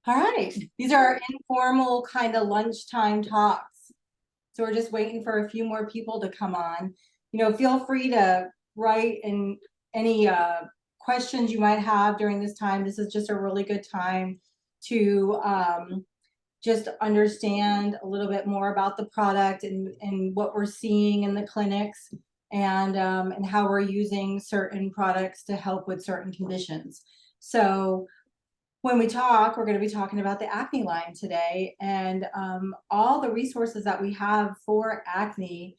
All right, these are our informal kind of lunchtime talks. So we're just waiting for a few more people to come on. Feel free to write in any questions you might have during this time. This is just a really good time to just understand a little bit more about the product and what we're seeing in the clinics and how we're using certain products to help with certain conditions. So when we talk, we're going to be talking about the acne line today and all the resources that we have for acne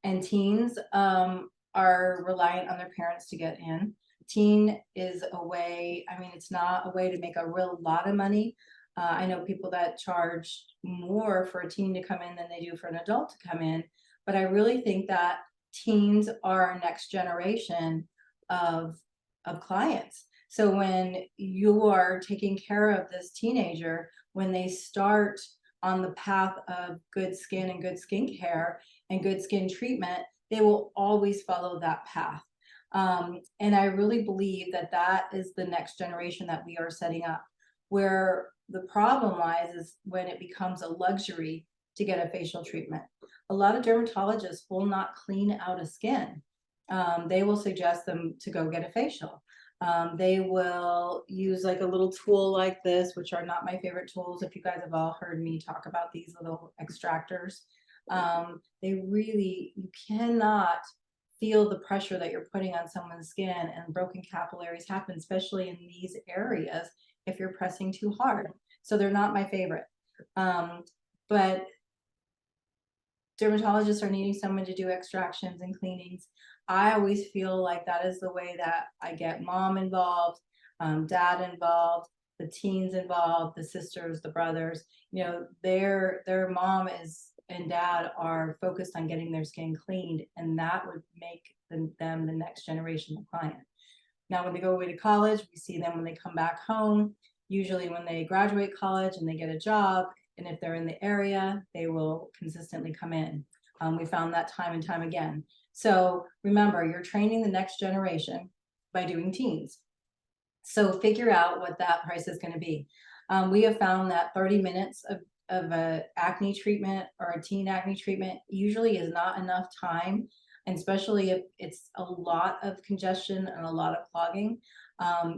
and teens are reliant on their parents to get in. Teen is a way, it's not a way to make a real lot of money. I know people that charge more for a teen to come in than they do for an adult to come in, but I really think that teens are our next generation of clients. So when you are taking care of this teenager, when they start on the path of good skin and good skincare and good skin treatment, they will always follow that path. And I really believe that that is the next generation that we are setting up. Where the problem lies is when it becomes a luxury to get a facial treatment. A lot of dermatologists will not clean out a skin. They will suggest them to go get a facial. They will use like a little tool like this, which are not my favorite tools. If you guys have all heard me talk about these little extractors, you cannot feel the pressure that you're putting on someone's skin, and broken capillaries happen, especially in these areas, if you're pressing too hard. So they're not my favorite. But dermatologists are needing someone to do extractions and cleanings. I always feel like that is the way that I get mom involved, dad involved, the teens involved, the sisters, the brothers. Their mom and dad are focused on getting their skin cleaned, and that would make them the next generation of client. Now, when they go away to college, we see them when they come back home, usually when they graduate college and they get a job, and if they're in the area, they will consistently come in. We found that time and time again. So remember, you're training the next generation by doing teens. So figure out what that price is going to be. We have found that 30 minutes of a acne treatment or a teen acne treatment usually is not enough time, and especially if it's a lot of congestion and a lot of clogging.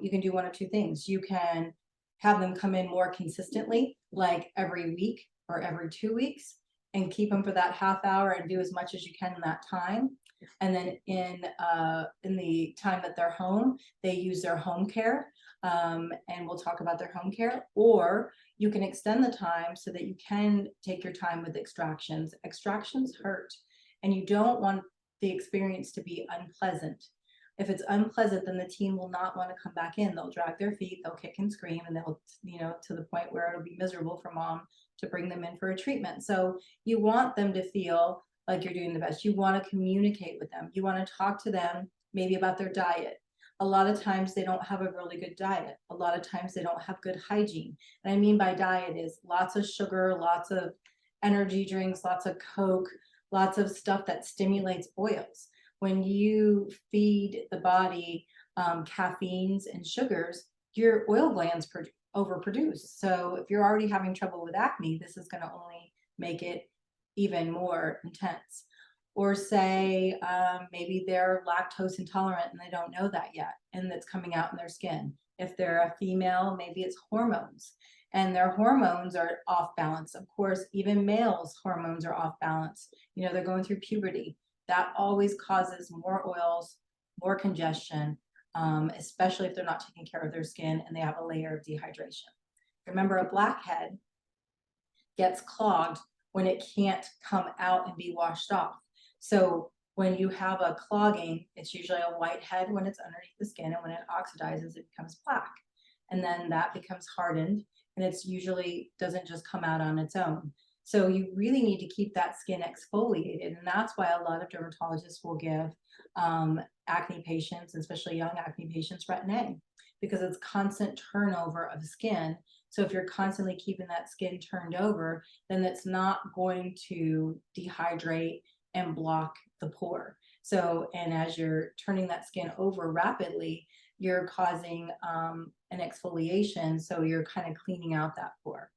You can do one of two things. You can have them come in more consistently, like every week or every 2 weeks, and keep them for that half hour and do as much as you can in that time. And then in the time that they're home, they use their home care, and we'll talk about their home care. Or you can extend the time so that you can take your time with extractions. Extractions hurt, and you don't want the experience to be unpleasant. If it's unpleasant, then the teen will not want to come back in. They'll drag their feet, they'll kick and scream, and they'll, to the point where it'll be miserable for mom to bring them in for a treatment. So you want them to feel like you're doing the best. You want to communicate with them. You want to talk to them maybe about their diet. A lot of times they don't have a really good diet. A lot of times they don't have good hygiene. And I mean by diet is lots of sugar, lots of energy drinks, lots of Coke, lots of stuff that stimulates oils. When you feed the body caffeines and sugars, your oil glands overproduce. So if you're already having trouble with acne, this is going to only make it even more intense. Or say maybe they're lactose intolerant and they don't know that yet, and that's coming out in their skin. If they're a female, maybe it's hormones, and their hormones are off balance. Of course, even males' hormones are off balance. They're going through puberty. That always causes more oils, more congestion, especially if they're not taking care of their skin and they have a layer of dehydration. Remember, a blackhead gets clogged when it can't come out and be washed off. So when you have a clogging, it's usually a white head when it's underneath the skin, and when it oxidizes, it becomes black. And then that becomes hardened, and it's usually doesn't just come out on its own. So you really need to keep that skin exfoliated, and that's why a lot of dermatologists will give acne patients, especially young acne patients, Retin-A, because it's constant turnover of skin. So if you're constantly keeping that skin turned over, then it's not going to dehydrate and block the pore. So, and as you're turning that skin over rapidly, you're causing an and exfoliation. So you're kind of cleaning out that pore.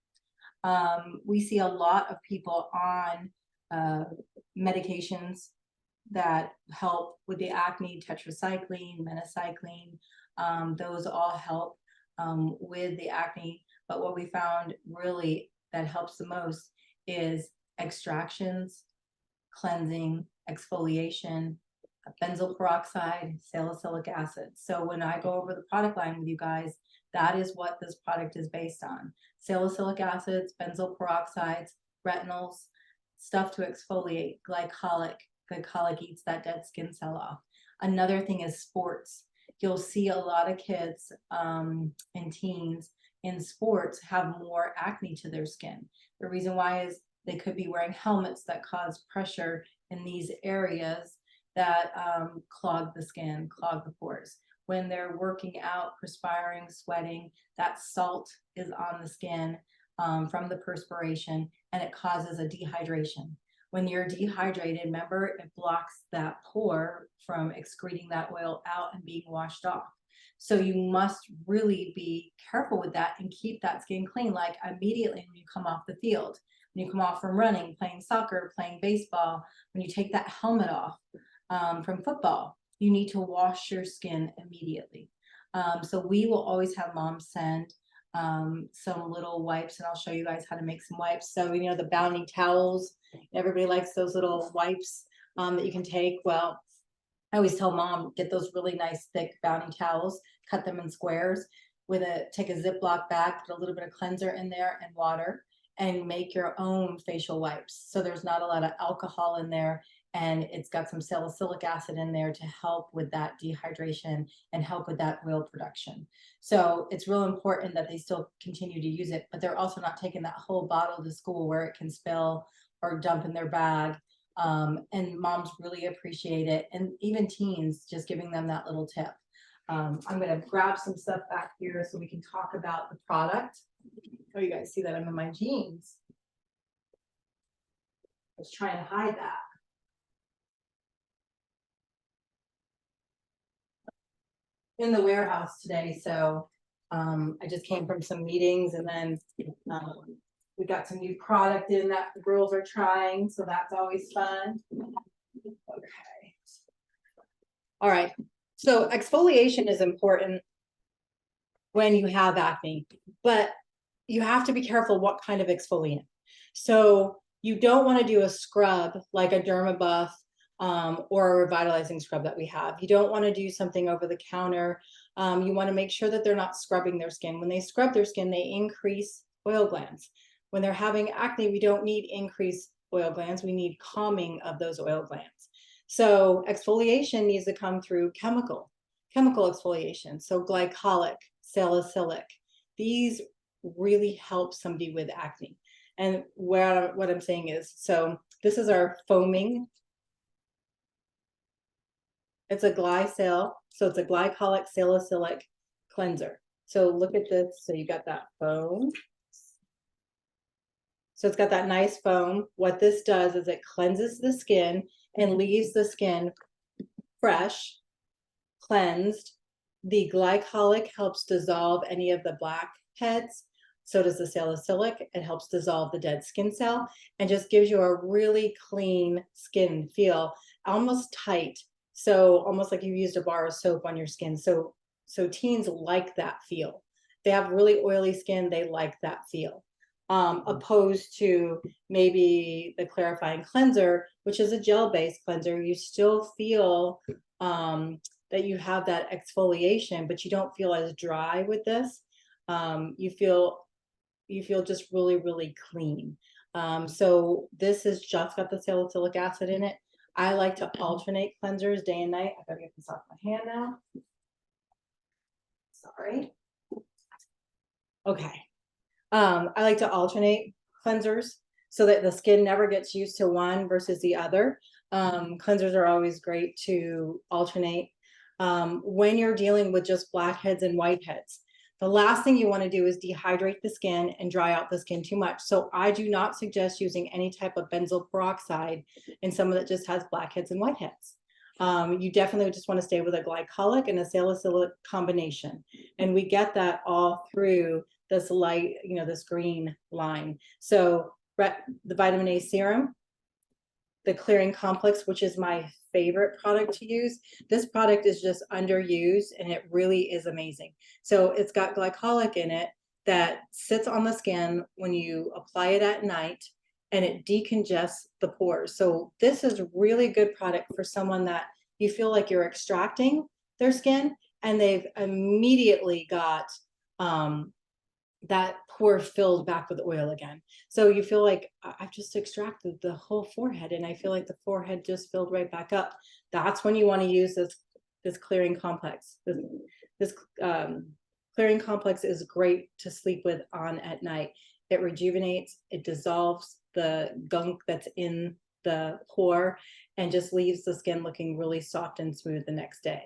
We see a lot of people on medications that help with the acne, tetracycline, minocycline. Those all help with the acne. But what we found really that helps the most is extractions, cleansing, exfoliation, benzoyl peroxide, salicylic acid. So when I go over the product line with you guys, that is what this product is based on. Salicylic acids, benzoyl peroxides, retinols, stuff to exfoliate, glycolic. Glycolic eats that dead skin cell off. Another thing is sports. You'll see a lot of kids and teens in sports have more acne to their skin. The reason why is they could be wearing helmets that cause pressure in these areas that clog the skin, clog the pores. When they're working out, perspiring, sweating, that salt is on the skin from the perspiration, and it causes a dehydration. When you're dehydrated, remember, it blocks that pore from excreting that oil out and being washed off. So you must really be careful with that and keep that skin clean, like immediately when you come off the field, when you come off from running, playing soccer, playing baseball, when you take that helmet off from football, you need to wash your skin immediately. So we will always have moms send some little wipes, and I'll show you guys how to make some wipes. So, you know, the Bounty towels, everybody likes those little wipes that you can take. Well, I always tell mom, get those really nice thick Bounty towels, cut them in squares take a Ziploc bag, put a little bit of cleanser in there and water, and make your own facial wipes. So there's not a lot of alcohol in there, and it's got some salicylic acid in there to help with that dehydration and help with that oil production. So it's real important that they still continue to use it, but they're also not taking that whole bottle to school where it can spill or dump in their bag. And moms really appreciate it. And even teens, just giving them that little tip. I'm going to grab some stuff back here so we can talk about the product. Oh, you guys see that I'm in my jeans. I was trying to hide that. In the warehouse today, so I just came from some meetings, and then we got some new product in that the girls are trying, so that's always fun. Okay. All right. So exfoliation is important when you have acne, but you have to be careful what kind of exfoliant. So you don't want to do a scrub like a Dermabuff or a revitalizing scrub that we have. You don't want to do something over the counter. You want to make sure that they're not scrubbing their skin. When they scrub their skin, they increase oil glands. When they're having acne, we don't need increased oil glands. We need calming of those oil glands. So exfoliation needs to come through chemical exfoliation. So glycolic, salicylic, these really help somebody with acne. And what I'm saying is, so this is our foaming. It's a glycol, so it's a glycolic salicylic cleanser. So look at this. So you got that foam. So it's got that nice foam. What this does is it cleanses the skin and leaves the skin fresh, cleansed. The glycolic helps dissolve any of the blackheads. So does the salicylic. It helps dissolve the dead skin cell and just gives you a really clean skin feel, almost tight. So almost like you've used a bar of soap on your skin. So teens like that feel. They have really oily skin. They like that feel. Opposed to maybe the clarifying cleanser, which is a gel-based cleanser. You still feel that you have that exfoliation, but you don't feel as dry with this. You feel just really, really clean. So this has just got the salicylic acid in it. I like to alternate cleansers day and night. I gotta get this off my hand now. Sorry. Okay. I like to alternate cleansers so that the skin never gets used to one versus the other. Cleansers are always great to alternate. When you're dealing with just blackheads and whiteheads, the last thing you want to do is dehydrate the skin and dry out the skin too much. So I do not suggest using any type of benzoyl peroxide in someone that just has blackheads and whiteheads. You definitely just want to stay with a glycolic and a salicylic combination. And we get that all through this light, this green line. So the vitamin A serum, the clearing complex, which is my favorite product to use. This product is just underused and it really is amazing. So it's got glycolic in it that sits on the skin when you apply it at night, and it decongests the pores. So this is a really good product for someone that you feel like you're extracting their skin and they've immediately got that pore filled back with oil again. So you feel like I've just extracted the whole forehead and I feel like the forehead just filled right back up. That's when you want to use this clearing complex. This clearing complex is great to sleep with on at night. It rejuvenates, it dissolves the gunk that's in the pore and just leaves the skin looking really soft and smooth the next day.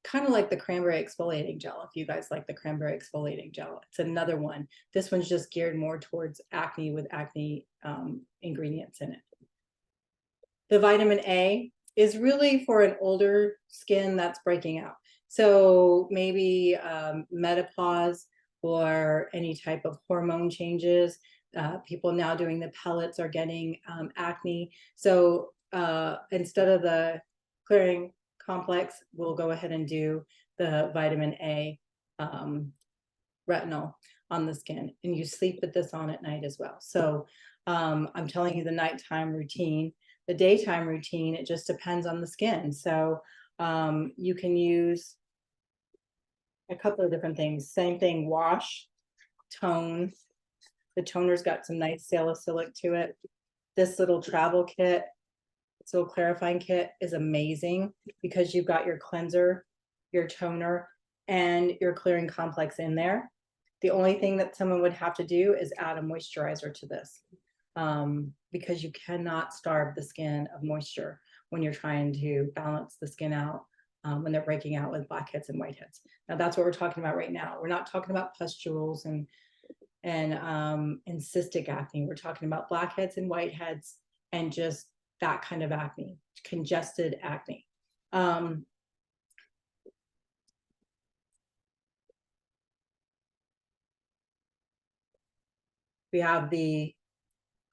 Kind of like the cranberry exfoliating gel. If you guys like the cranberry exfoliating gel, it's another one. This one's just geared more towards acne with acne ingredients in it. The vitamin A is really for an older skin that's breaking out. So maybe menopause or any type of hormone changes. People now doing the pellets are getting acne. So instead of the clearing complex, we'll go ahead and do the vitamin A retinol on the skin, and you sleep with this on at night as well. So I'm telling you the nighttime routine. The daytime routine, it just depends on the skin. So you can use a couple of different things. Same thing, wash, tone. The toner's got some nice salicylic to it. This little travel kit, this little clarifying kit is amazing because you've got your cleanser, your toner, and your clearing complex in there. The only thing that someone would have to do is add a moisturizer to this because you cannot starve the skin of moisture when you're trying to balance the skin out when they're breaking out with blackheads and whiteheads. Now that's what we're talking about right now. We're not talking about pustules and cystic acne. We're talking about blackheads and whiteheads and just that kind of acne, congested acne. We have the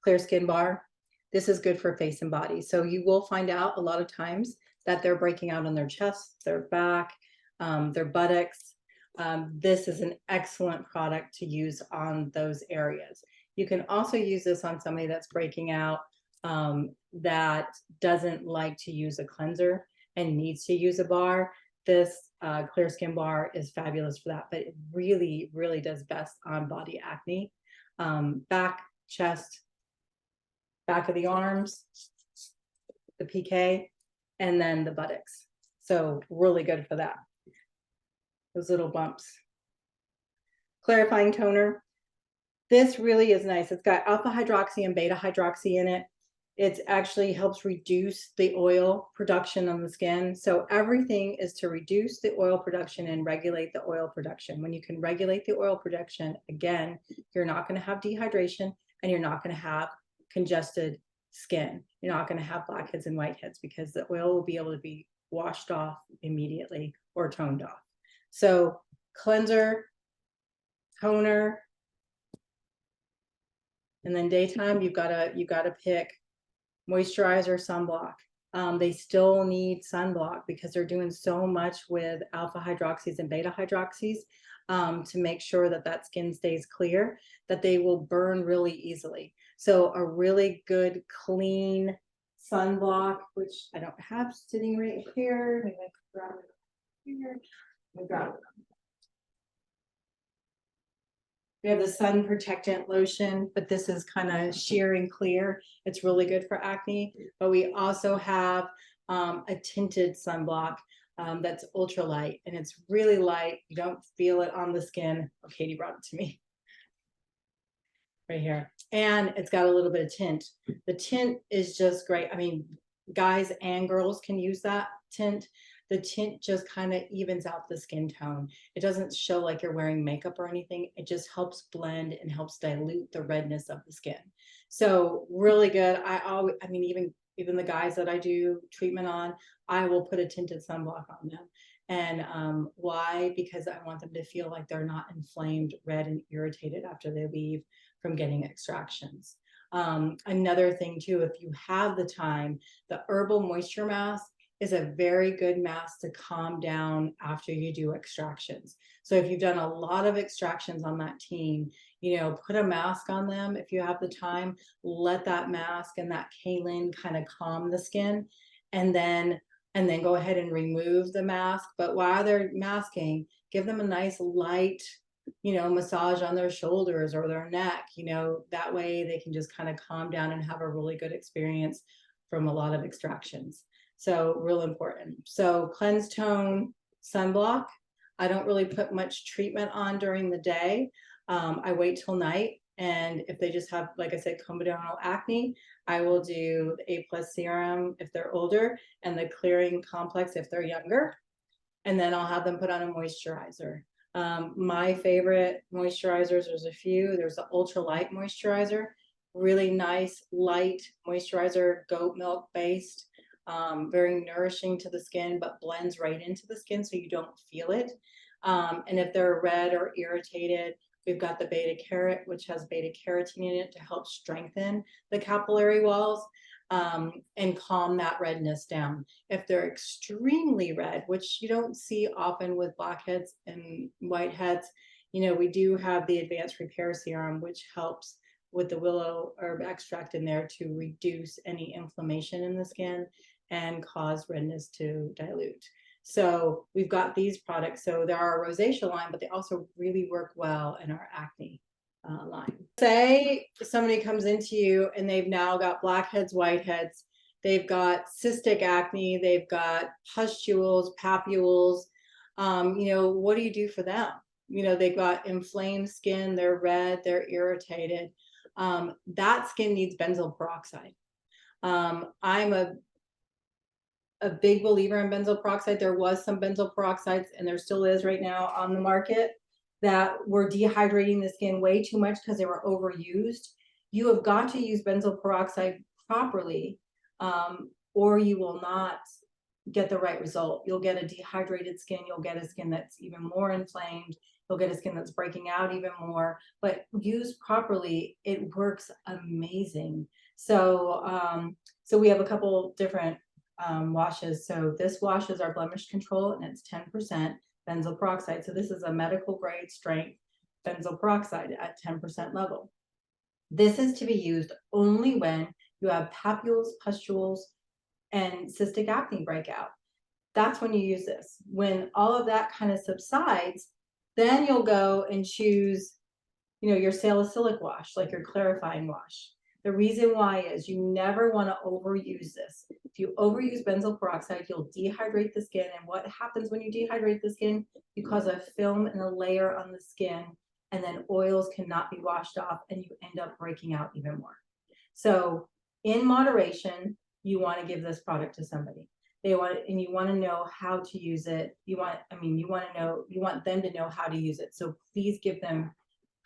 clear skin bar. This is good for face and body. So you will find out a lot of times that they're breaking out on their chest, their back, their buttocks. This is an excellent product to use on those areas. You can also use this on somebody that's breaking out that doesn't like to use a cleanser and needs to use a bar. This clear skin bar is fabulous for that, but it really, really does best on body acne. Back, chest, back of the arms, the PK, and then the buttocks. So really good for that. Those little bumps. Clarifying toner. This really is nice. It's got alpha hydroxy and beta hydroxy in it. It actually helps reduce the oil production on the skin. So everything is to reduce the oil production and regulate the oil production. When you can regulate the oil production, again, you're not going to have dehydration and you're not going to have congested skin. You're not going to have blackheads and whiteheads because the oil will be able to be washed off immediately or toned off. So cleanser, toner, and then daytime you've got to pick moisturizer, sunblock. They still need sunblock because they're doing so much with alpha hydroxys and beta hydroxys to make sure that that skin stays clear, that they will burn really easily. So a really good clean sunblock, which I don't have sitting right here. Maybe I could grab it here. Let me grab it. We have the sun protectant lotion, but this is kind of sheer and clear. It's really good for acne. But we also have a tinted sunblock that's ultralight, and it's really light. You don't feel it on the skin. Oh, Katie brought it to me right here. And it's got a little bit of tint. The tint is just great. I mean, guys and girls can use that tint. The tint just kind of evens out the skin tone. It doesn't show like you're wearing makeup or anything. It just helps blend and helps dilute the redness of the skin. So really good. I mean, even even the guys that I do treatment on, I will put a tinted sunblock on them. And why? Because I want them to feel like they're not inflamed, red, and irritated after they leave from getting extractions. Another thing too, if you have the time, the herbal moisture mask is a very good mask to calm down after you do extractions. So if you've done a lot of extractions on that team, you know, put a mask on them if you have the time, let that mask and that kaolin kind of calm the skin, and then go ahead and remove the mask. But while they're masking, give them a nice light, you know, massage on their shoulders or their neck, you know, that way they can just kind of calm down and have a really good experience from a lot of extractions. So real important. So cleanse, tone, sunblock. I don't really put much treatment on during the day. I wait till night. And if they just have, like I said, comedonal acne, I will do the A+ serum if they're older and the clearing complex if they're younger. And then I'll have them put on a moisturizer. My favorite moisturizers, there's a few. There's the ultra light moisturizer, really nice light moisturizer, goat milk based, very nourishing to the skin, but blends right into the skin so you don't feel it. And if they're red or irritated, we've got the beta carrot, which has beta carotene in it to help strengthen the capillary walls and calm that redness down. If they're extremely red, which you don't see often with blackheads and whiteheads, you know, we do have the advanced repair serum, which helps with the willow herb extract in there to reduce any inflammation in the skin and cause redness to dilute. So we've got these products. So they're our rosacea line, but they also really work well in our acne line. Say somebody comes into you and they've now got blackheads, whiteheads, they've got cystic acne, they've got pustules, papules. You know, what do you do for them? You know, they've got inflamed skin, they're red, they're irritated. That skin needs benzoyl peroxide. I'm a big believer in benzoyl peroxide. There was some benzoyl peroxides, and there still is right now on the market, that were dehydrating the skin way too much because they were overused. You have got to use benzoyl peroxide properly, or you will not get the right result. You'll get a dehydrated skin. You'll get a skin that's even more inflamed. You'll get a skin that's breaking out even more. But used properly, it works amazing. So, so we have a couple different washes. So this wash is our blemish control, and it's 10% benzoyl peroxide. So this is a medical grade strength benzoyl peroxide at 10% level. This is to be used only when you have papules, pustules, and cystic acne breakout. That's when you use this. When all of that kind of subsides, then you'll go and choose, you know, your salicylic wash, like your clarifying wash. The reason why is you never want to overuse this. If you overuse benzoyl peroxide, you'll dehydrate the skin. And what happens when you dehydrate the skin? You cause a film and a layer on the skin, and then oils cannot be washed off, and you end up breaking out even more. So in moderation, you want to give this product to somebody. They want it, and you want to know how to use it. You want them to know how to use it. So please give them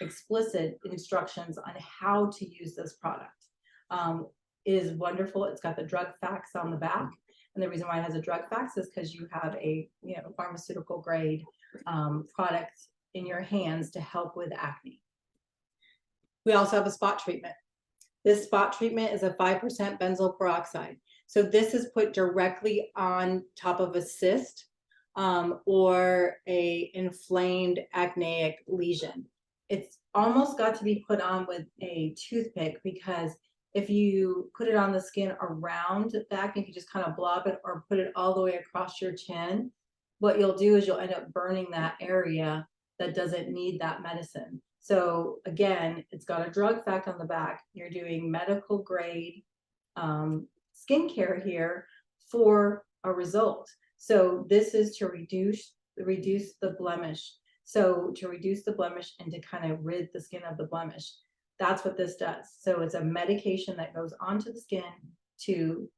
explicit instructions on how to use this product. It is wonderful. It's got the drug facts on the back, and the reason why it has a drug facts is because you have a pharmaceutical grade product in your hands to help with acne. We also have a spot treatment. This spot treatment is a 5% benzoyl peroxide. So this is put directly on top of a cyst or a inflamed acneic lesion. It's almost got to be put on with a toothpick, because if you put it on the skin around the acne, if you just kind of blob it or put it all the way across your chin, what you'll do is you'll end up burning that area that doesn't need that medicine. So again, it's got a drug fact on the back. You're doing medical grade skincare here for a result. So this is to reduce the blemish. So to reduce the blemish and to kind of rid the skin of the blemish. That's what this does. So it's a medication that goes onto the skin to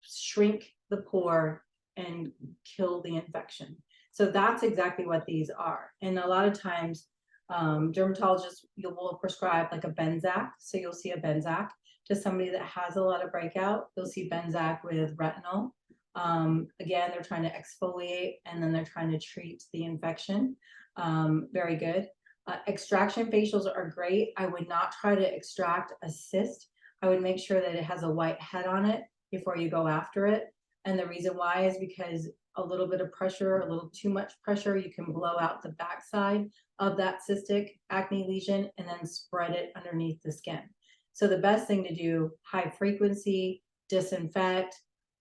shrink the pore and kill the infection. So that's exactly what these are. And a lot of times Dermatologists will prescribe like a Benzac. So you'll see a Benzac to somebody that has a lot of breakout. You'll see Benzac with retinol. Again, they're trying to exfoliate and then they're trying to treat the infection. Very good. Extraction facials are great. I would not try to extract a cyst. I would make sure that it has a white head on it before you go after it. And the reason why is because a little bit of pressure, a little too much pressure, you can blow out the backside of that cystic acne lesion and then spread it underneath the skin. So the best thing to do, high frequency, disinfect,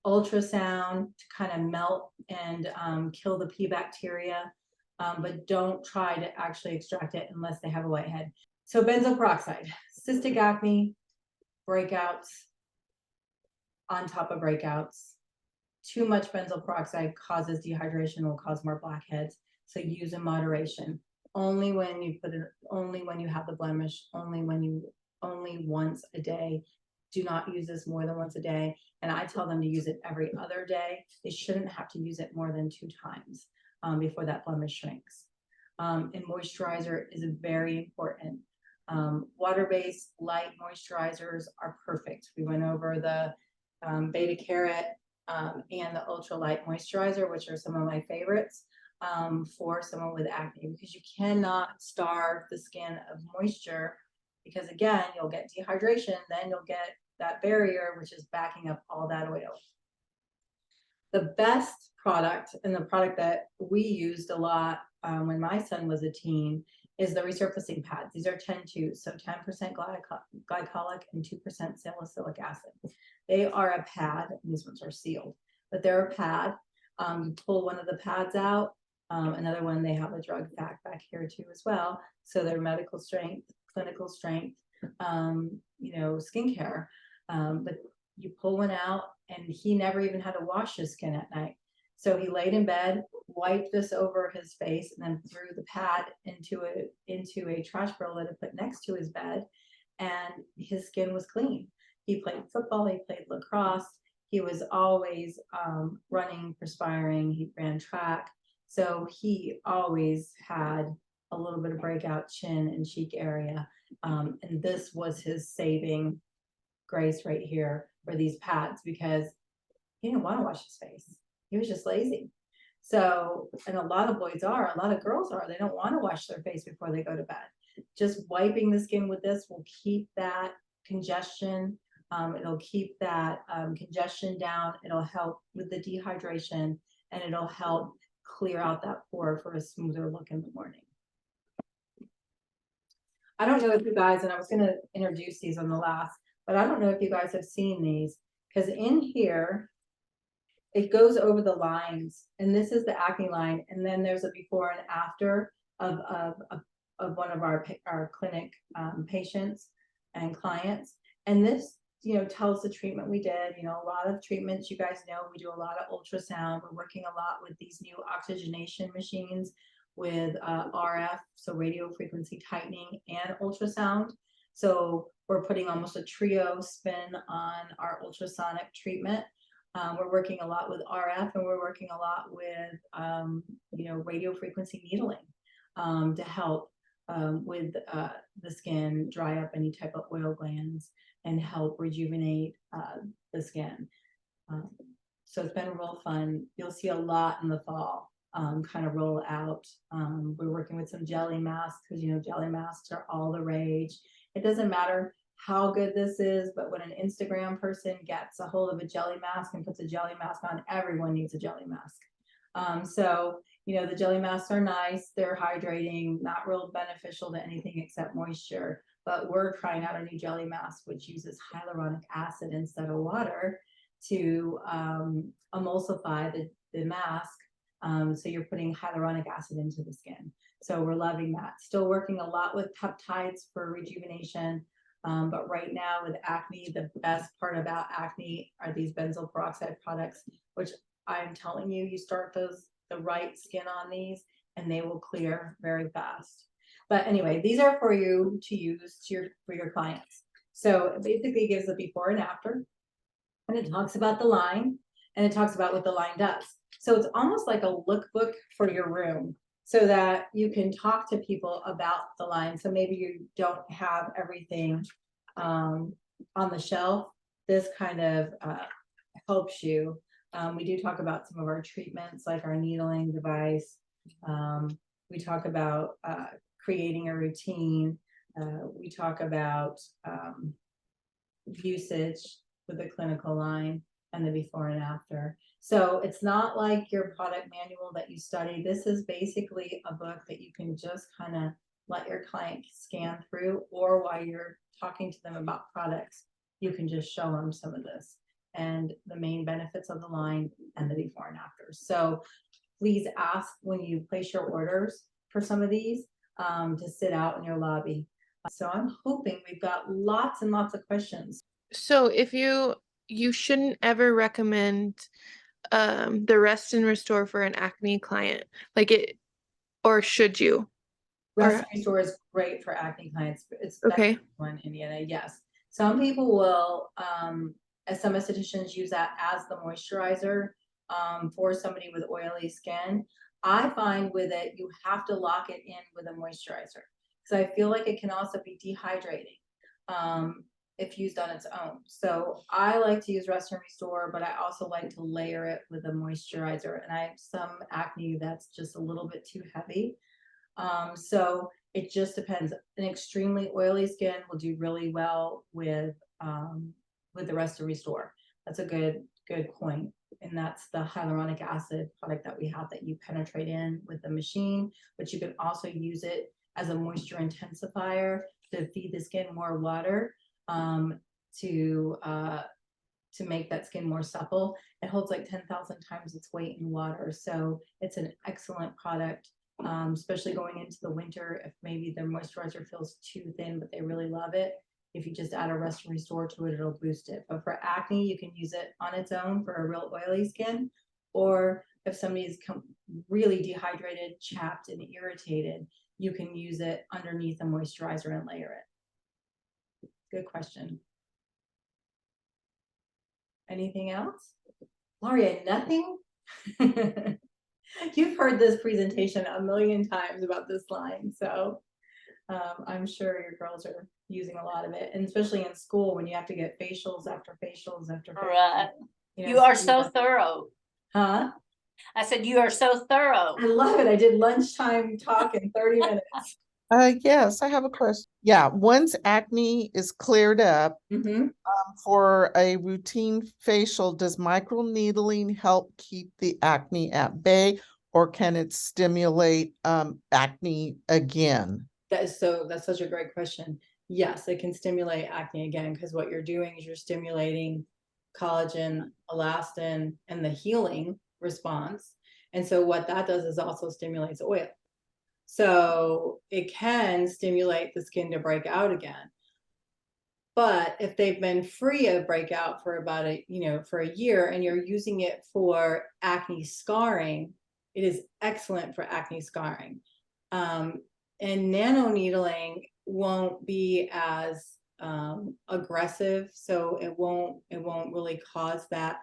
ultrasound to kind of melt and kill the P bacteria, but don't try to actually extract it unless they have a white head. So benzoyl peroxide, cystic acne, breakouts, on top of breakouts. Too much benzoyl peroxide causes dehydration, will cause more blackheads. So use in moderation. Only when you put it, only when you have the blemish, only once a day. Do not use this more than once a day. And I tell them to use it every other day. They shouldn't have to use it more than 2 times before that blemish shrinks. And moisturizer is very important. Water-based light moisturizers are perfect. We went over the beta carrot and the ultralight moisturizer, which are some of my favorites for someone with acne, because you cannot starve the skin of moisture, because again, you'll get dehydration, then you'll get that barrier, which is backing up all that oil. The best product, and the product that we used a lot when my son was a teen, is the resurfacing pads. These are 10-2, so 10% glycolic and 2% salicylic acid. They are a pad, and these ones are sealed, but they're a pad. You pull one of the pads out, another one, they have a drug fact back here too as well. So they're medical strength, clinical strength, skincare. But you pull one out, and he never even had to wash his skin at night. So he laid in bed, wiped this over his face, and then threw the pad into a trash barrel that I put next to his bed, and his skin was clean. He played football, he played lacrosse, he was always running, perspiring, he ran track. So he always had a little bit of breakout chin and cheek area. And this was his saving grace right here for these pads, because he didn't want to wash his face. He was just lazy. So, and a lot of boys are, a lot of girls are, they don't want to wash their face before they go to bed. Just wiping the skin with this will keep that congestion. It'll keep that congestion down. It'll help with the dehydration, and it'll help clear out that pore for a smoother look in the morning. I don't know if you guys, and I was going to introduce these on the last, but I don't know if you guys have seen these, because in here, it goes over the lines, and this is the acne line, and then there's a before and after of one of our clinic patients and clients, and this tells the treatment we did. A lot of treatments, you guys know, we do a lot of ultrasound. We're working a lot with these new oxygenation machines with RF, so radio frequency tightening and ultrasound. So we're putting almost a trio spin on our ultrasonic treatment. We're working a lot with RF, and we're working a lot with, radio frequency needling to help with the skin, dry up any type of oil glands, and help rejuvenate the skin. So it's been real fun. You'll see a lot in the fall kind of roll out. We're working with some jelly masks, because, jelly masks are all the rage. It doesn't matter how good this is, but when an Instagram person gets a hold of a jelly mask and puts a jelly mask on, everyone needs a jelly mask. So, the jelly masks are nice, they're hydrating, not real beneficial to anything except moisture, but we're trying out a new jelly mask, which uses hyaluronic acid instead of water to emulsify the mask. So you're putting hyaluronic acid into the skin. So we're loving that. Still working a lot with peptides for rejuvenation. But right now with acne, the best part about acne are these benzoyl peroxide products, which I'm telling you, you start the right skin on these, and they will clear very fast. But anyway, these are for you to use for your clients. So it basically gives a before and after, and it talks about the line, and it talks about what the line does. So it's almost like a lookbook for your room. so that you can talk to people about the line. So maybe you don't have everything on the shelf. This kind of helps you. We do talk about some of our treatments, like our needling device. We talk about creating a routine. We talk about usage with the clinical line and the before and after. So it's not like your product manual that you study. This is basically a book that you can just kind of let your client scan through, or while you're talking to them about products, you can just show them some of this and the main benefits of the line and the before and after. So please ask when you place your orders for some of these to sit out in your lobby. So I'm hoping we've got lots and lots of questions. So if you shouldn't ever recommend the Rest and Restore for an acne client, like it, or should you? Rest and Restore is great for acne clients. It's okay. One, Indiana, yes. Some people will, as some estheticians use that as the moisturizer for somebody with oily skin. I find with it, you have to lock it in with a moisturizer, because I feel like it can also be dehydrating if used on its own. So I like to use Rest and Restore, but I also like to layer it with a moisturizer. And I have some acne that's just a little bit too heavy. So it just depends. An extremely oily skin will do really well with the Rest and Restore. That's a good point. And that's the hyaluronic acid product that we have that you penetrate in with the machine, but you can also use it as a moisture intensifier to feed the skin more water to make that skin more supple. It holds like 10,000 times its weight in water. So it's an excellent product. Especially going into the winter, if maybe their moisturizer feels too thin, but they really love it. If you just add a Rest and Restore to it, it'll boost it. But for acne, you can use it on its own for a real oily skin, or if somebody's really dehydrated, chapped, and irritated, you can use it underneath a moisturizer and layer it. Good question. Anything else? Gloria, nothing? You've heard this presentation a million times about this line, so I'm sure your girls are using a lot of it, and especially in school when you have to get facials after facials after facials. Right. You are so thorough. Huh? I said, you are so thorough. I love it. I did lunchtime talk in 30 minutes. Yes, I have a question. Yeah, once acne is cleared up, for a routine facial, does microneedling help keep the acne at bay, or can it stimulate acne again? That's such a great question. Yes, it can stimulate acne again, because what you're doing is you're stimulating collagen, elastin, and the healing response. And so what that does is also stimulates oil. So it can stimulate the skin to break out again. But if they've been free of breakout for about for a year, and you're using it for acne scarring, it is excellent for acne scarring. And nano needling won't be as aggressive, so it won't really cause that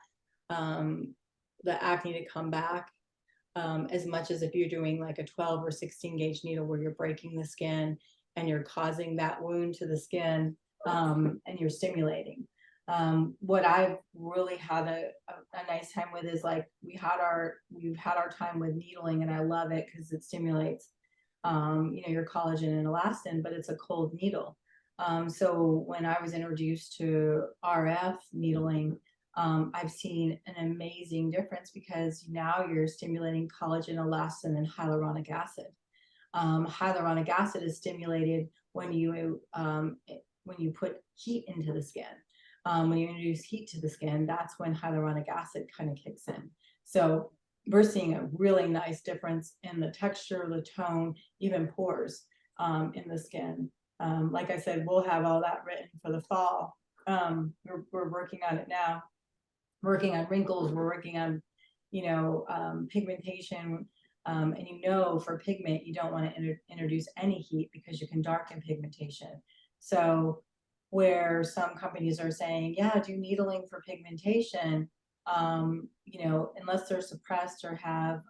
the acne to come back as much as if you're doing like a 12 or 16 gauge needle, where you're breaking the skin and you're causing that wound to the skin. And you're stimulating. What I've really had a nice time with is, like, we've had our time with needling, and I love it because it stimulates your collagen and elastin, but it's a cold needle. So when I was introduced to RF needling, I've seen an amazing difference, because now you're stimulating collagen, elastin, and hyaluronic acid. Hyaluronic acid is stimulated when you put heat into the skin. When you introduce heat to the skin, that's when hyaluronic acid kind of kicks in. So we're seeing a really nice difference in the texture, the tone, even pores in the skin. Like I said, we'll have all that written for the fall. We're working on it now. Working on wrinkles, we're working on, pigmentation. And for pigment, you don't want to introduce any heat, because you can darken pigmentation. So where some companies are saying, yeah, do needling for pigmentation, unless they're suppressed or have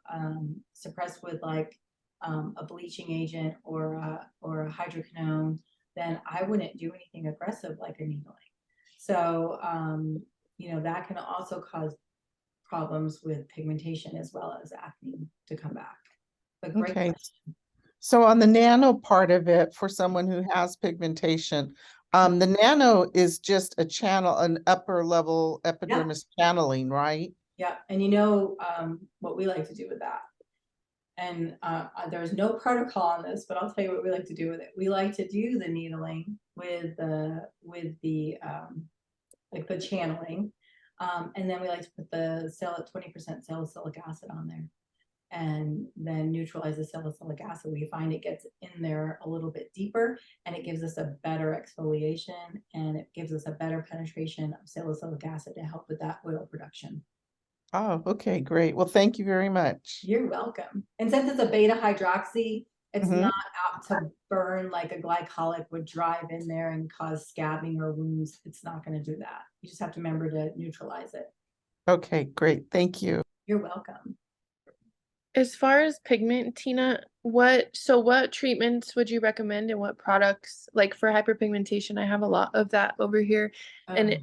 suppressed with like a bleaching agent or a hydroquinone, then I wouldn't do anything aggressive like a needling. So, you know, that can also cause problems with pigmentation as well as acne to come back. But great Okay. question. So on the nano part of it, for someone who has pigmentation, the nano is just a channel, an upper level epidermis channeling, right? Yeah, and you know what we like to do with that. And there's no protocol on this, but I'll tell you what we like to do with it. We like to do the needling with the like the channeling, and then we like to put the 20% salicylic acid on there, and then neutralize the salicylic acid. We find it gets in there a little bit deeper, and it gives us a better exfoliation, and it gives us a better penetration of salicylic acid to help with that oil production. Oh, okay, great. Well, thank you very much. You're welcome. And since it's a beta hydroxy, it's Mhm. not out to burn like a glycolic would drive in there and cause scabbing or wounds. It's not going to do that. You just have to remember to neutralize it. Okay, great. Thank you. You're welcome. As far as pigment, Tina, what treatments would you recommend and what products? Like for hyperpigmentation, I have a lot of that over here. And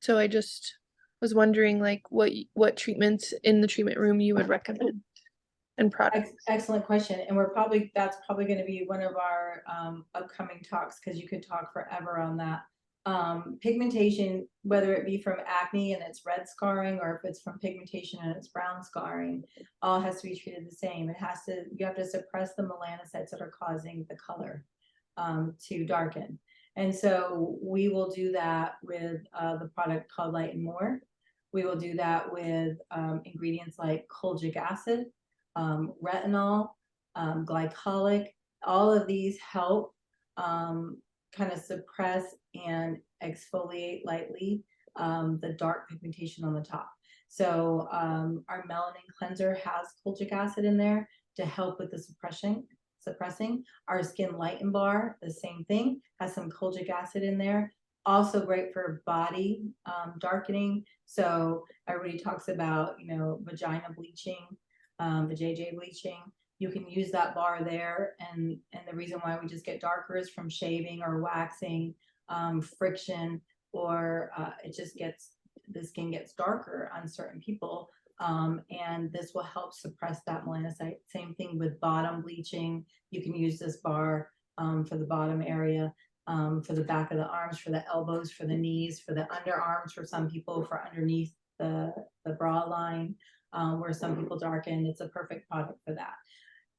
so I just was wondering like what treatments in the treatment room you would recommend and products. Excellent question. And that's probably going to be one of our upcoming talks, because you could talk forever on that. Pigmentation, whether it be from acne and it's red scarring, or if it's from pigmentation and it's brown scarring, all has to be treated the same. You have to suppress the melanocytes that are causing the color to darken. And so we will do that with the product called Light and More. We will do that with ingredients like kojic acid, retinol, glycolic. All of these help kind of suppress and exfoliate lightly the dark pigmentation on the top. So our melanin cleanser has kojic acid in there to help with the suppressing. Our Skin Lighten Bar, the same thing, has some kojic acid in there. Also great for body darkening. So everybody talks about, you know, vagina bleaching, vajayjay bleaching. You can use that bar there, and the reason why we just get darker is from shaving or waxing, friction, or the skin gets darker on certain people, and this will help suppress that melanocyte. Same thing with bottom bleaching. You can use this bar for the bottom area, for the back of the arms, for the elbows, for the knees, for the underarms, for some people, for underneath the bra line, where some people darken. It's a perfect product for that.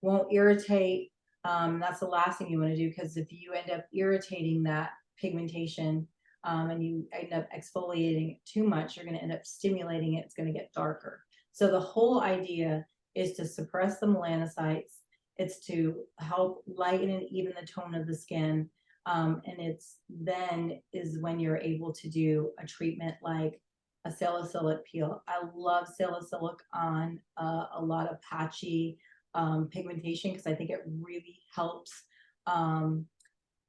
Won't irritate. That's the last thing you want to do, because if you end up irritating that pigmentation and you end up exfoliating it too much, you're going to end up stimulating it. It's going to get darker. So the whole idea is to suppress the melanocytes. It's to help lighten and even the tone of the skin. And it's then is when you're able to do a treatment like a salicylic peel. I love salicylic on a lot of patchy pigmentation, because I think it really helps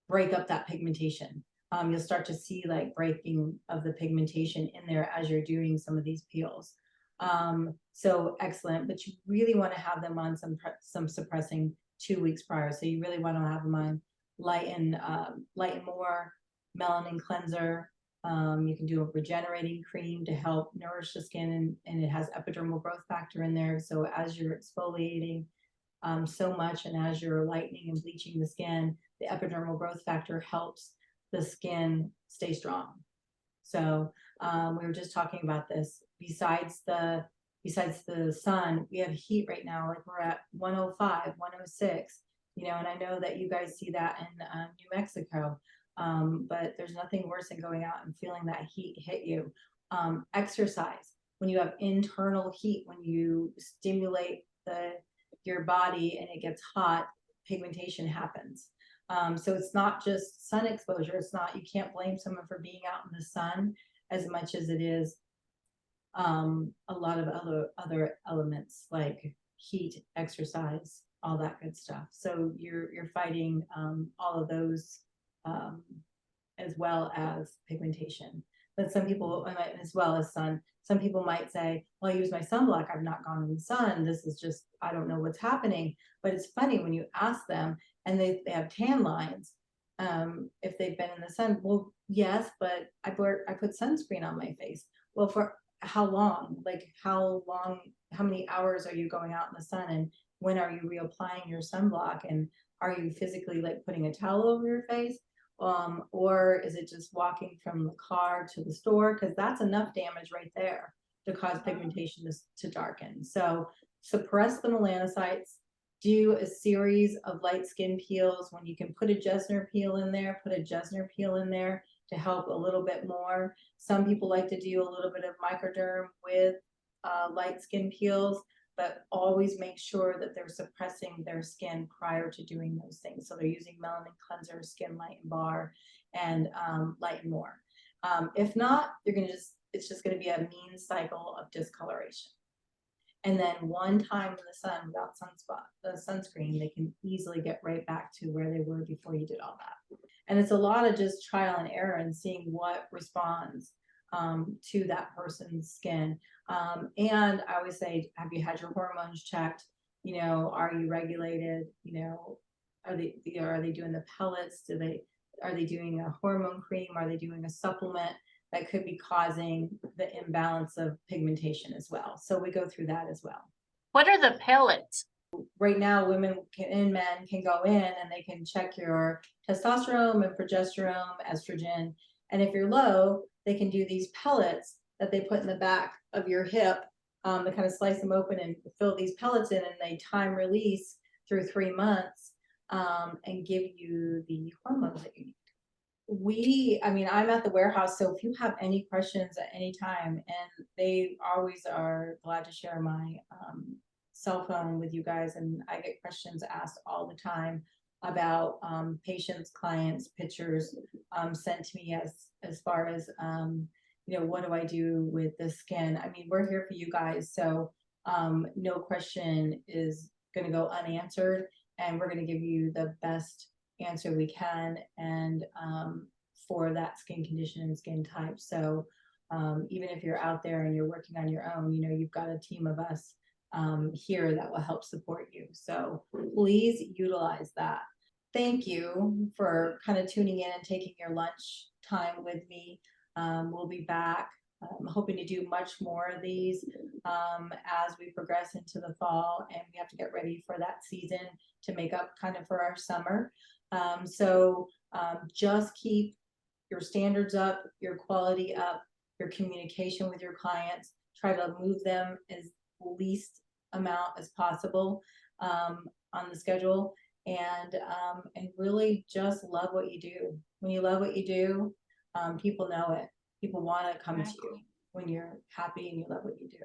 break up that pigmentation. You'll start to see like breaking of the pigmentation in there as you're doing some of these peels. So excellent, but you really want to have them on some suppressing 2 weeks prior. So you really want to have them on Light and More, melanin cleanser. You can do a regenerating cream to help nourish the skin, and it has epidermal growth factor in there. So as you're exfoliating so much, and as you're lightening and bleaching the skin, the epidermal growth factor helps the skin stay strong. So we were just talking about this. Besides the sun, we have heat right now. Like we're at 105, 106. You know, and I know that you guys see that in New Mexico. But there's nothing worse than going out and feeling that heat hit you. Exercise, when you have internal heat, when you stimulate your body and it gets hot, pigmentation happens. So it's not just sun exposure. You can't blame someone for being out in the sun as much as it is a lot of other elements like heat, exercise, all that good stuff. So you're fighting all of those as well as pigmentation. But some people, as well as sun, some people might say, well, I use my sunblock, I've not gone in the sun, this is just, I don't know what's happening. But it's funny when you ask them and they have tan lines, if they've been in the sun. Well, yes, but I put sunscreen on my face. Well, for how long? Like how many hours are you going out in the sun, and when are you reapplying your sunblock, and are you physically like putting a towel over your face? Or is it just walking from the car to the store? Because that's enough damage right there to cause pigmentation to darken. So suppress the melanocytes, do a series of light skin peels. When you can put a Jesner peel in there, put a Jesner peel in there to help a little bit more. Some people like to do a little bit of microderm with light skin peels, but always make sure that they're suppressing their skin prior to doing those things. So they're using melanin cleanser, skin light and bar, and light and more. If not, it's just gonna be a mean cycle of discoloration. And then one time in the sun without sunscreen, they can easily get right back to where they were before you did all that. And it's a lot of just trial and error and seeing what responds to that person's skin. And I always say, have you had your hormones checked? You know, are you regulated? You know, are they doing the pellets? Are they doing a hormone cream? Are they doing a supplement that could be causing the imbalance of pigmentation as well? So we go through that as well. What are the pellets? Right now, women and men can go in and they can check your testosterone and progesterone, estrogen. And if you're low, they can do these pellets that they put in the back of your hip. They kind of slice them open and fill these pellets in, and they time release through 3 months and give you the hormones that you need. I'm at the warehouse, so if you have any questions at any time, and they always are glad to share my cell phone with you guys, and I get questions asked all the time about patients, clients, pictures sent to me as far as what do I do with the skin? I mean, we're here for you guys, so no question is going to go unanswered, and we're going to give you the best answer we can, and for that skin condition and skin type. So even if you're out there and you're working on your own, you've got a team of us here that will help support you. So please utilize that. Thank you for kind of tuning in and taking your lunch time with me. We'll be back. I'm hoping to do much more of these as we progress into the fall, and we have to get ready for that season to make up kind of for our summer. So just keep your standards up, your quality up, your communication with your clients. Try to move them as least amount as possible on the schedule, and really just love what you do. When you love what you do, people know it. People want to come to you when you're happy and you love what you do.